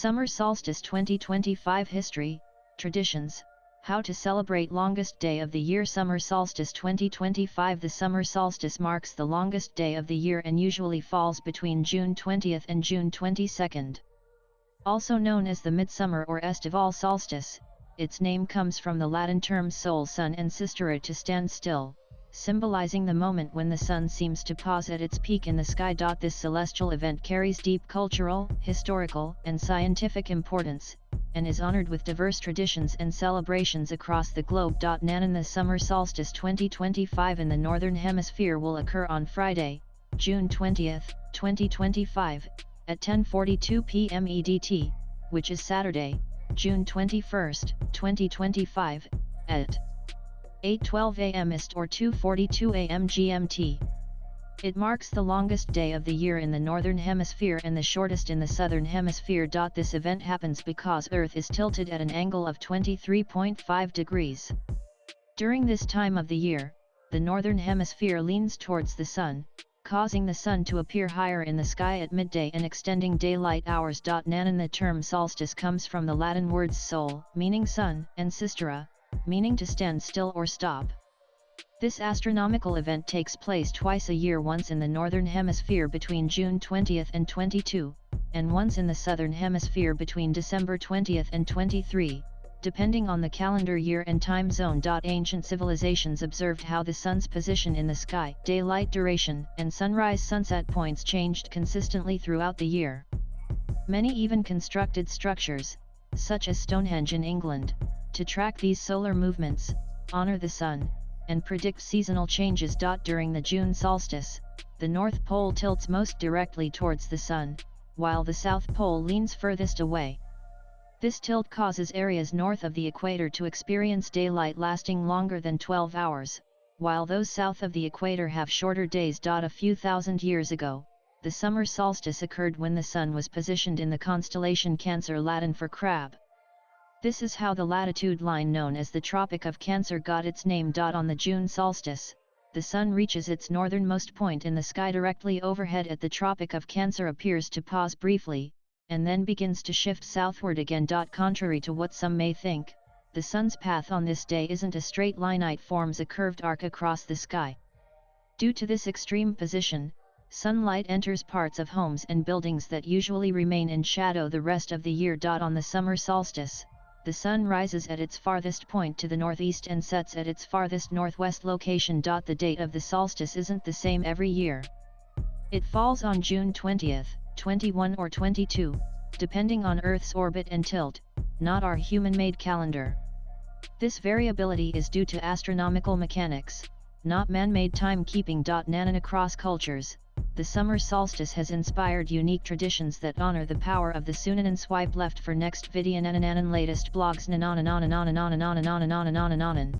Summer Solstice 2025 History, Traditions, How to celebrate longest day of the year. Summer Solstice 2025. The summer solstice marks the longest day of the year and usually falls between June 20th and June 22nd. Also known as the midsummer or estival solstice, its name comes from the Latin terms sol sun and sistera, to stand still, symbolizing the moment when the sun seems to pause at its peak in the sky. This celestial event carries deep cultural, historical, and scientific importance, and is honored with diverse traditions and celebrations across the globe. Nanan. The summer solstice 2025 in the Northern Hemisphere will occur on Friday, June 20th, 2025, at 10:42 p.m. EDT, which is Saturday, June 21st, 2025, at 8:12 a.m. East or 2:42 a.m. GMT. It marks the longest day of the year in the Northern Hemisphere and the shortest in the Southern Hemisphere. This event happens because Earth is tilted at an angle of 23.5 degrees. During this time of the year, the Northern Hemisphere leans towards the Sun, causing the Sun to appear higher in the sky at midday and extending daylight hours. Nanan. The term solstice comes from the Latin words sol, meaning sun, and sistera, meaning to stand still or stop. This astronomical event takes place twice a year, once in the Northern Hemisphere between June 20th and 22, and once in the Southern Hemisphere between December 20th and 23, depending on the calendar year and time zone. Ancient civilizations observed how the sun's position in the sky, daylight duration, and sunrise-sunset points changed consistently throughout the year. Many even constructed structures, such as Stonehenge in England, to track these solar movements, honor the sun, and predict seasonal changes. During the June solstice, the North Pole tilts most directly towards the sun, while the South Pole leans furthest away. This tilt causes areas north of the equator to experience daylight lasting longer than 12 hours, while those south of the equator have shorter days. A few thousand years ago, the summer solstice occurred when the sun was positioned in the constellation Cancer, Latin for crab. This is how the latitude line known as the Tropic of Cancer got its name. On the June solstice, the sun reaches its northernmost point in the sky directly overhead at the Tropic of Cancer, appears to pause briefly, and then begins to shift southward again. Contrary to what some may think, the sun's path on this day isn't a straight line, it forms a curved arc across the sky. Due to this extreme position, sunlight enters parts of homes and buildings that usually remain in shadow the rest of the year. On the summer solstice, the sun rises at its farthest point to the northeast and sets at its farthest northwest location. The date of the solstice isn't the same every year. It falls on June 20th, 21 or 22, depending on Earth's orbit and tilt, not our human-made calendar. This variability is due to astronomical mechanics, not man-made timekeeping. Nanan. Across cultures, the summer solstice has inspired unique traditions that honor the power of the sun. Swipe left for next video. Nanan. Latest blogs.